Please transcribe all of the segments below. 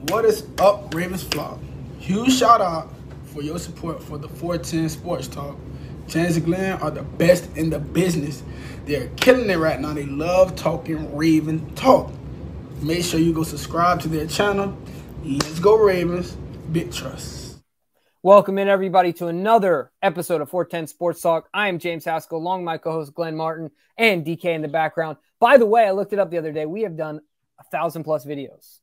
What is up, RavensFlock? Huge shout out for your support for the 410 Sports Talk. James and Glenn are the best in the business. They're killing it right now. They love talking Raven talk. Make sure you go subscribe to their channel. Let's go Ravens. Big trust. Welcome in, everybody, to another episode of 410 Sports Talk. I am James Haskell, along with my co-host Glenn Martin and DK in the background. By the way, I looked it up the other day. We have done 1,000+ videos.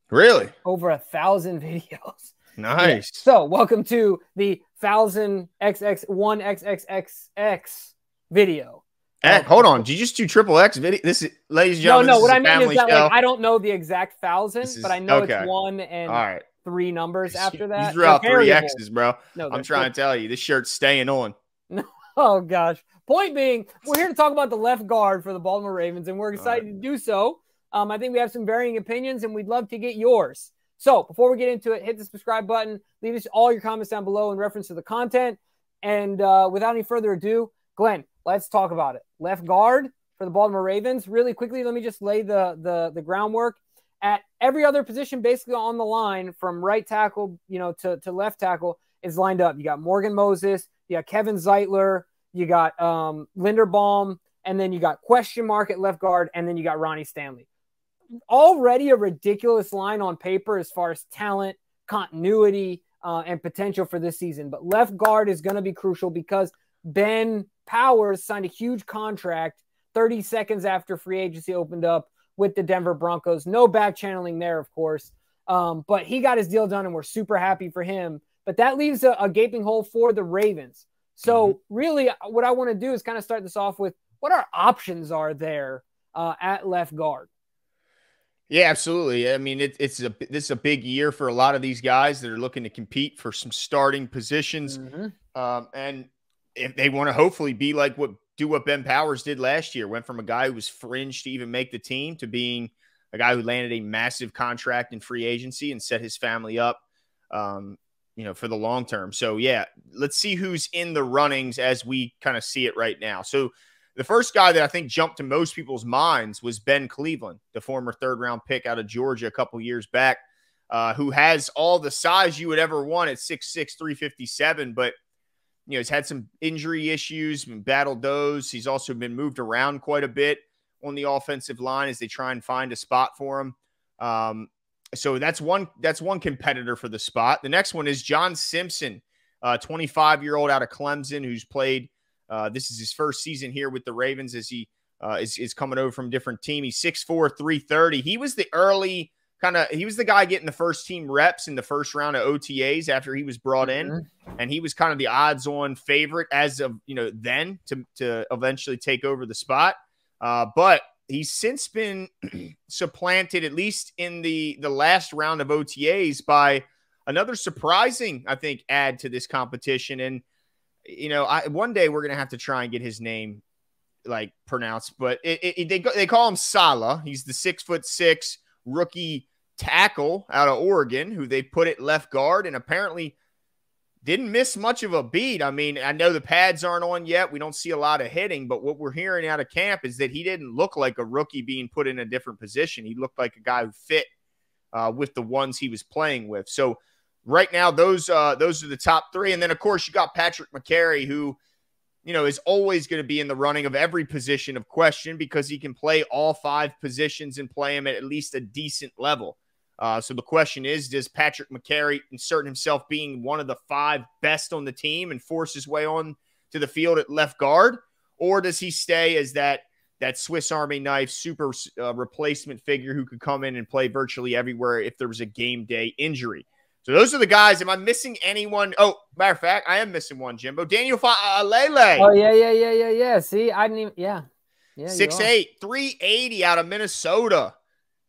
Really? Over 1,000 videos. Nice. Yeah. So welcome to the 1,000xx1xxxx video. Hold on. Did you just do triple X video? This is, ladies and gentlemen, no, what I mean is that show. like, I don't know the exact 1,000, but I know okay. It's 1 and 3 numbers after that. You threw out 3 X's, bro. No, I'm trying to tell you, this shirt's staying on. Oh, gosh. Point being, we're here to talk about the left guard for the Baltimore Ravens, and we're excited to do so. I think we have some varying opinions, and we'd love to get yours. So before we get into it, hit the subscribe button. Leave us all your comments down below in reference to the content. And without any further ado, Glenn, let's talk about it. Left guard for the Baltimore Ravens. Really quickly, let me just lay the groundwork. At every other position basically on the line, from right tackle to left tackle, is lined up. You got Morgan Moses, you got Kevin Zeitler, you got Linderbaum, and then you got question mark at left guard, and then you got Ronnie Stanley. Already a ridiculous line on paper as far as talent, continuity, and potential for this season. But left guard is going to be crucial because Ben Powers signed a huge contract 30 seconds after free agency opened up with the Denver Broncos. No back channeling there, of course. But he got his deal done, and we're super happy for him. But that leaves a gaping hole for the Ravens. So really what I want to do is kind of start this off with what our options are there at left guard. Yeah, absolutely. I mean, this is a big year for a lot of these guys that are looking to compete for some starting positions. And if they want to hopefully be like what Ben Powers did last year, went from a guy who was fringe to even make the team to being a guy who landed a massive contract in free agency and set his family up, for the long term. So yeah, let's see who's in the runnings as we kind of see it right now. So the first guy that I think jumped to most people's minds was Ben Cleveland, the former third-round pick out of Georgia a couple years back, who has all the size you would ever want at 6'6", 357, but he's had some injury issues, battled those. He's also been moved around quite a bit on the offensive line as they try and find a spot for him. So that's one competitor for the spot. The next one is John Simpson, 25-year-old out of Clemson, who's played. This is his first season here with the Ravens as he is coming over from a different team. He's 6'4", 330. He was the early he was the guy getting the first team reps in the first round of OTAs after he was brought in. And he was kind of the odds-on favorite as of, then to eventually take over the spot. But he's since been supplanted, at least in the last round of OTAs, by another surprising, I think, add to this competition. And one day we're going to have to try and get his name pronounced, but they call him Salah. He's the 6'6" rookie tackle out of Oregon who they put at left guard and apparently didn't miss much of a beat. I mean, I know the pads aren't on yet. We don't see a lot of hitting, but what we're hearing out of camp is that he didn't look like a rookie being put in a different position. He looked like a guy who fit with the ones he was playing with. So right now, those are the top three. And then, of course, you got Patrick McCary, who, is always going to be in the running of every position of question because he can play all 5 positions and play them at least a decent level. So the question is, does Patrick McCary insert himself being one of the 5 best on the team and force his way on to the field at left guard? Or does he stay as that Swiss Army knife super replacement figure who could come in and play virtually everywhere if there was a game day injury? So those are the guys. Am I missing anyone? Oh, matter of fact, I am missing one, Jimbo. Daniel Lele. Oh, yeah. See, I didn't even, yeah. 6'8", 380 out of Minnesota.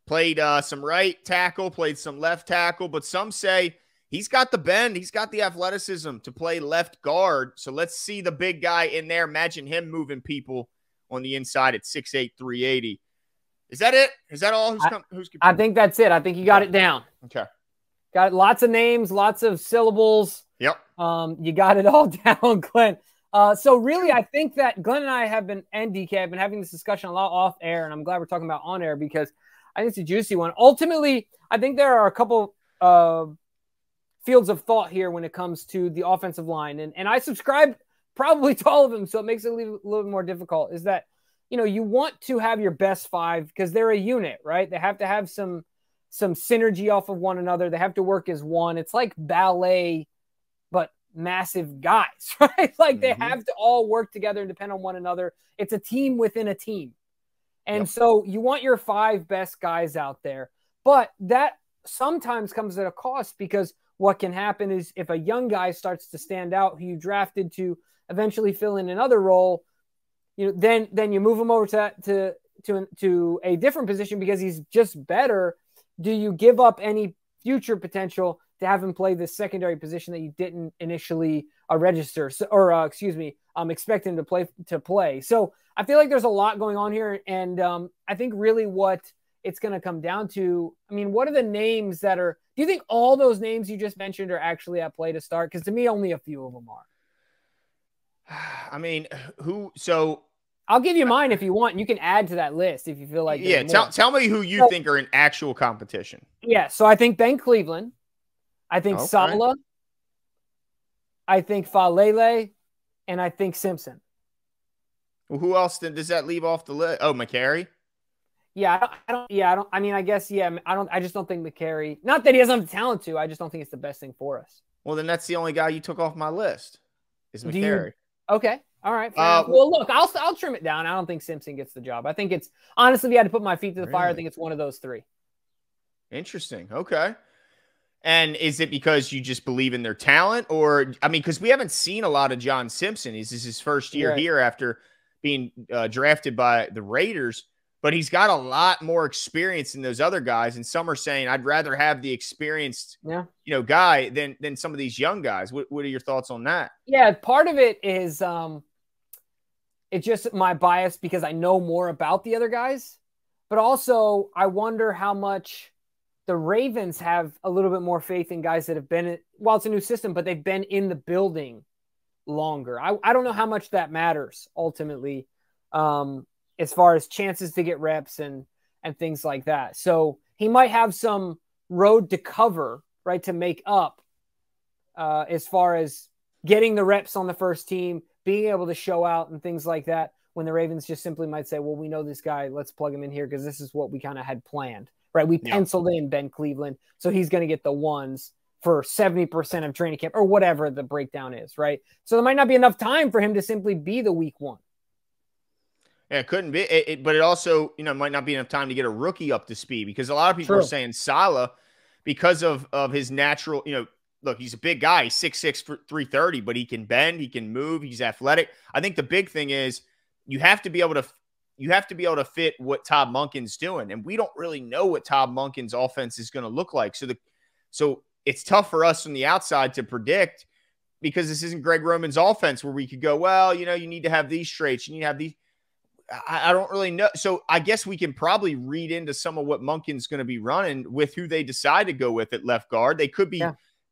Played some right tackle, played some left tackle, but some say he's got the bend. He's got the athleticism to play left guard. So let's see the big guy in there. Imagine him moving people on the inside at 6'8", 380. Is that it? Is that all? I think that's it. I think you got it down. Okay. Got lots of names, lots of syllables. Yep. You got it all down, Glenn. So really, I think that Glenn and I and DK have been having this discussion a lot off air, and I'm glad we're talking about on air because I think it's a juicy one. Ultimately, I think there are a couple fields of thought here when it comes to the offensive line. And I subscribe probably to all of them, so it makes it a little bit more difficult, is that, you want to have your best five because they're a unit, right? They have to have some synergy off of one another. They have to work as one. It's like ballet, but massive guys, right? Like they have to all work together and depend on one another. It's a team within a team. And so you want your five best guys out there, but that sometimes comes at a cost, because what can happen is if a young guy starts to stand out who you drafted to eventually fill in another role, then you move him over to a different position because he's just better. Do you give up any future potential to have him play this secondary position that you didn't initially register expect him to play? So I feel like there's a lot going on here. And I think really what it's going to come down to, what are the names do you think all those names you just mentioned are actually at play to start? Because to me, only a few of them are. So I'll give you mine if you want. And you can add to that list if you feel like. Yeah, tell me who you think are in actual competition. Yeah, so I think Ben Cleveland. I think Saleh. I think Falele. And I think Simpson. Well, who else does that leave off the list? Oh, McCary? Yeah, I just don't think McCary, not that he doesn't have the talent to, I just don't think it's the best thing for us. Well, then that's the only guy you took off my list is McCary. Okay. All right. Well, look, I'll trim it down. I don't think Simpson gets the job. I think it's, honestly, if you had to put my feet to the fire, I think it's one of those three. Interesting. Okay. And is it because you just believe in their talent, or, because we haven't seen a lot of John Simpson. This is his first year here after being drafted by the Raiders, but he's got a lot more experience than those other guys. And some are saying I'd rather have the experienced, guy than some of these young guys. What are your thoughts on that? Yeah, part of it is it's just my bias because I know more about the other guys, but also I wonder how much the Ravens have a little bit more faith in guys that have been, well, it's a new system, but they've been in the building longer. I don't know how much that matters ultimately, as far as chances to get reps and things like that. So he might have some road to cover, right, to make up as far as getting the reps on the first team, being able to show out and things like that, when the Ravens just simply might say, well, we know this guy, let's plug him in here because this is what we kind of had planned, right? We penciled in Ben Cleveland, so he's going to get the ones for 70% of training camp or whatever the breakdown is, right? So there might not be enough time for him to simply be the week one. Yeah, it couldn't be. But it also, might not be enough time to get a rookie up to speed, because a lot of people are saying Saleh, because of his natural, look, he's a big guy. He's 6'6", 330, but he can bend, he can move, he's athletic. I think the big thing is you have to be able to fit what Todd Monken's doing. And we don't really know what Todd Monken's offense is going to look like. So it's tough for us from the outside to predict, because this isn't Greg Roman's offense where we could go, well, you need to have these traits, you need to have these. I don't really know. So I guess we can probably read into some of what Monken's going to be running with who they decide to go with at left guard. They could be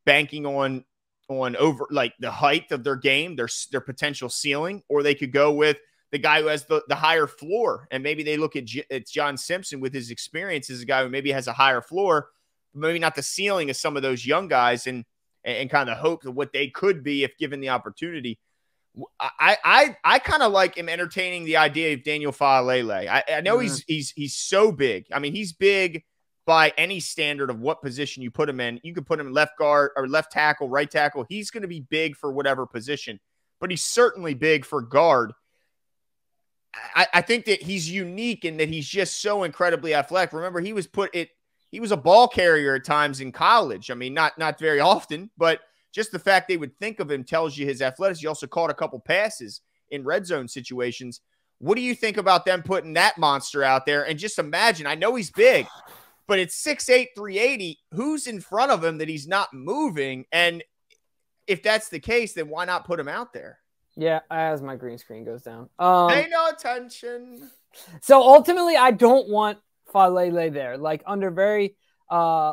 banking on over like the height of their game, their potential ceiling, or they could go with the guy who has the higher floor. And maybe they look at John Simpson with his experience as a guy who maybe has a higher floor, maybe not the ceiling of some of those young guys, and kind of hope that what they could be if given the opportunity. I kind of like him entertaining the idea of Daniel Falele. I know he's so big. He's big by any standard of what position you put him in. You could put him in left guard or left tackle, right tackle. He's going to be big for whatever position, but he's certainly big for guard. I think that he's unique in that he's just so incredibly athletic. Remember, he was a ball carrier at times in college. Not very often, but just the fact they would think of him tells you his athleticism. He also caught a couple passes in red zone situations. What do you think about them putting that monster out there? And just imagine, I know he's big, but it's 6'8", 380. Who's in front of him that he's not moving? And if that's the case, then why not put him out there? Yeah, as my green screen goes down. Pay no attention. So ultimately, I don't want Falele there. Like under very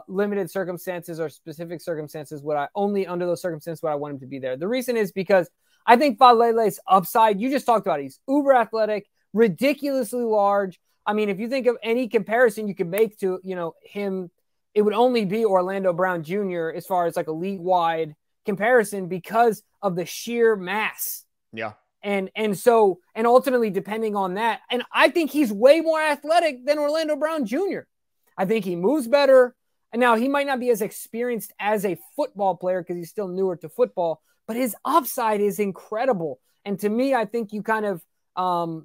limited circumstances or specific circumstances, under those circumstances would I want him to be there. The reason is because I think Falele's upside, you just talked about, he's uber athletic, ridiculously large. If you think of any comparison you could make to, him it would only be Orlando Brown Jr. as far as like a league-wide comparison because of the sheer mass. Yeah. And ultimately depending on that, and I think he's way more athletic than Orlando Brown Jr. I think he moves better. And now he might not be as experienced as a football player because he's still newer to football, but his upside is incredible. And to me, I think you kind of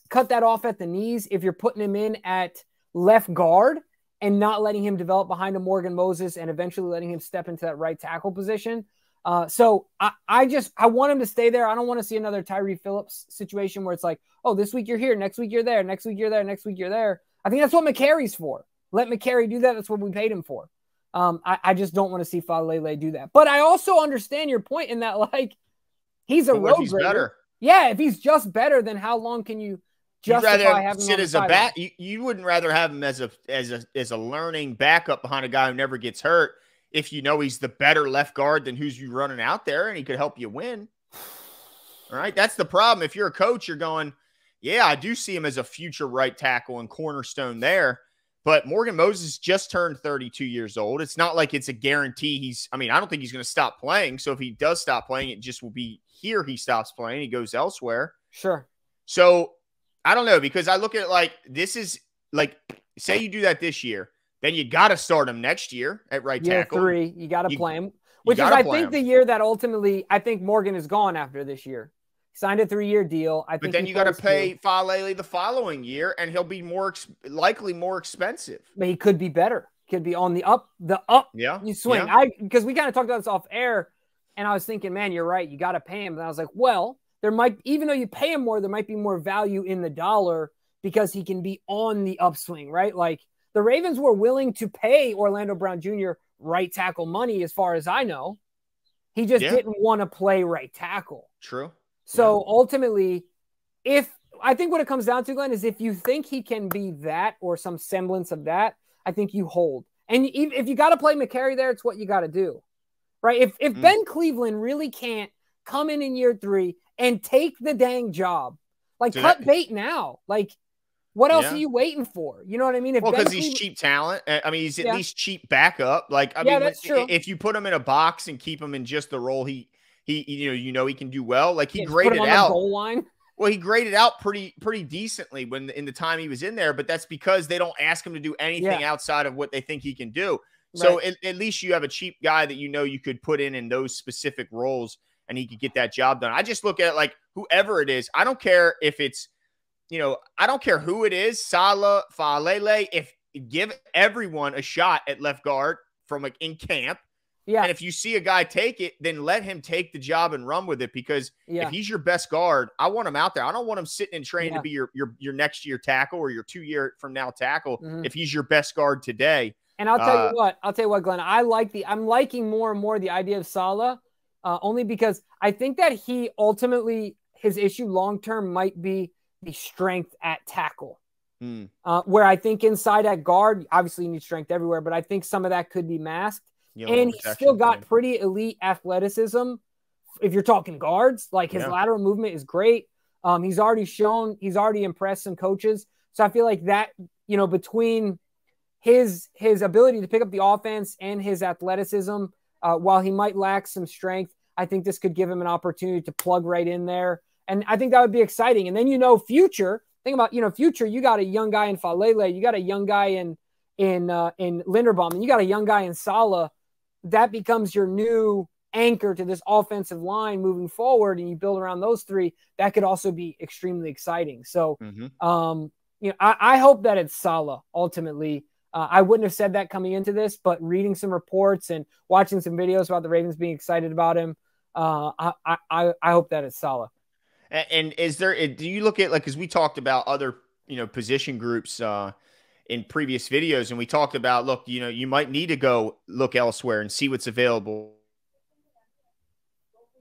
cut that off at the knees if you're putting him in at left guard and not letting him develop behind a Morgan Moses and eventually letting him step into that right tackle position. So I want him to stay there. I don't want to see another Tyree Phillips situation where it's like, oh, this week you're here, next week you're there, next week you're there, next week you're there. I think that's what McCary's for. Let McCary do that. That's what we paid him for. I just don't want to see Falele do that. But I also understand your point in that, like, he's a road grader. Better? Yeah, if he's just better, then how long can you justify having him sit as a back? You wouldn't rather have him as a learning backup behind a guy who never gets hurt if you know he's the better left guard than who's you running out there and he could help you win. All right, that's the problem. If you're a coach, you're going, yeah, I do see him as a future right tackle and cornerstone there. But Morgan Moses just turned 32 years old. It's not like it's a guarantee I don't think he's going to stop playing. So if he does stop playing, it just will be here he stops playing. He goes elsewhere. Sure. So I don't know, because I look at it like this is like, say you do that this year, then you got to start him next year at right tackle. Year 3, you got to play him. Which is, I think, the year that ultimately, I think Morgan is gone after this year. Signed a 3-year deal. But then you got to pay Falele the following year, and he'll be likely more expensive. But he could be better. Could be on the up. Yeah, you swing. Yeah. Because we kind of talked about this off air, and I was thinking, man, you're right. You got to pay him. And I was like, well, even though you pay him more, there might be more value in the dollar because he can be on the upswing, right? Like the Ravens were willing to pay Orlando Brown Jr. right tackle money, as far as I know. He just didn't want to play right tackle. True. So ultimately, I think what it comes down to, Glenn, is if you think he can be that or some semblance of that, I think you hold. And if you got to play McCary there, it's what you got to do, right? If Ben Cleveland really can't come in year 3 and take the dang job, like cut bait now, like what else are you waiting for? You know what I mean? Because he's cheap talent. I mean, he's at least cheap backup. Like, I mean, that's true. If you put him in a box and keep him in just the role he can do well. Like he graded out goal line. Well, he graded out pretty decently when in the time he was in there, but that's because they don't ask him to do anything outside of what they think he can do. So at least you have a cheap guy that you could put in those specific roles and he could get that job done. I just look at it like whoever it is. I don't care if it's, I don't care who it is, Salah, Falele, give everyone a shot at left guard from like in camp. Yeah. And if you see a guy take it, then let him take the job and run with it, because if he's your best guard, I want him out there. I don't want him sitting and training to be your next year tackle or your 2-year from now tackle if he's your best guard today. And I'll tell you what, Glenn, I'm liking more and more the idea of Salah, only because I think that he ultimately, his issue long-term might be the strength at tackle. Where I think inside at guard, obviously you need strength everywhere, but I think some of that could be masked. And he's still got pretty elite athleticism. If you're talking guards, like his lateral movement is great. He's already impressed some coaches. So I feel like that, between his ability to pick up the offense and his athleticism, while he might lack some strength, I think this could give him an opportunity to plug right in there. And I think that would be exciting. And then, future, think about, future, you got a young guy in Falele, you got a young guy in Linderbaum, and you got a young guy in Salah. That becomes your new anchor to this offensive line moving forward, and you build around those 3. That could also be extremely exciting. So, I hope that it's Salah ultimately. I wouldn't have said that coming into this, but reading some reports and watching some videos about the Ravens being excited about him, I hope that it's Salah. And do you look at, like, because we talked about other, position groups, in previous videos, and we talked about, look, you might need to go look elsewhere and see what's available.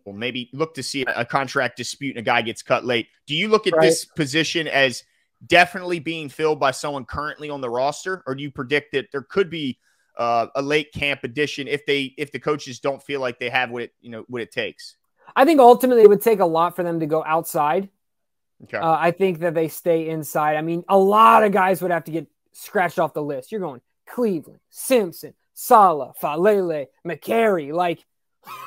Or maybe look to see a contract dispute and a guy gets cut late. Do you look at this position as definitely being filled by someone currently on the roster, or do you predict that there could be a late camp addition if the coaches don't feel like they have what it takes? I think ultimately it would take a lot for them to go outside. Okay. I think that they stay inside. I mean, a lot of guys would have to get scratched off the list. You're going Cleveland, Simpson, Saleh, Falele, McCary. Like,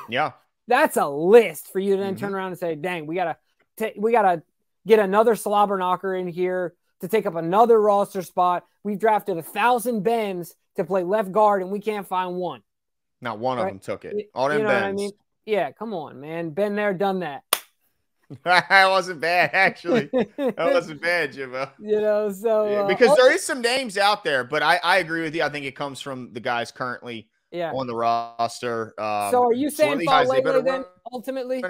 yeah, that's a list for you to then turn around and say, dang, we gotta get another slobber knocker in here to take up another roster spot. We've drafted 1,000 Bens to play left guard, and we can't find one. Not one of them took it. All them you know Bens. What I mean? Yeah, come on, man. Been there, done that. That wasn't bad, actually. That wasn't bad, Jimbo. You know, so because there is some names out there, but I agree with you. I think it comes from the guys currently on the roster. So are you saying Falele then ultimately?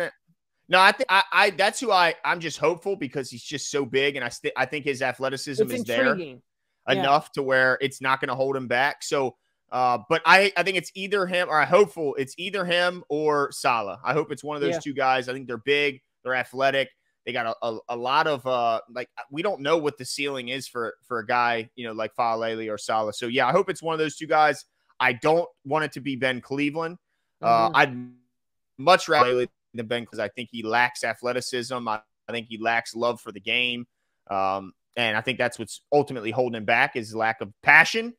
No, I think I that's who I'm just hopeful because he's just so big, and I think his athleticism is intriguing there enough to where it's not going to hold him back. So, but I think it's either him, or I hopeful it's either him or Saleh. I hope it's one of those two guys. I think they're big. They're athletic. They got a lot of like, we don't know what the ceiling is for a guy, you know, like Falele or Saleh. So yeah, I hope it's one of those two guys. I don't want it to be Ben Cleveland. I'd much rather than Ben because I think he lacks athleticism. I think he lacks love for the game. And I think that's what's ultimately holding him back is lack of passion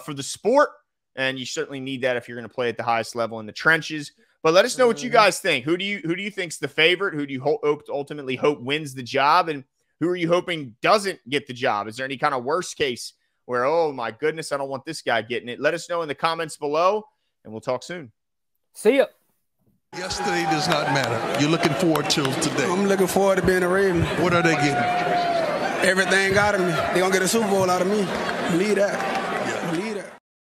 for the sport. And you certainly need that if you're going to play at the highest level in the trenches. But let us know what you guys think. Who do you think's the favorite? Who do you ultimately hope wins the job? And who are you hoping doesn't get the job? Is there any kind of worst case where, oh, my goodness, I don't want this guy getting it? Let us know in the comments below, and we'll talk soon. See ya. Yesterday does not matter. You're looking forward to today. I'm looking forward to being a Raven. What are they getting? Everything out of me. They're going to get a Super Bowl out of me. Believe that.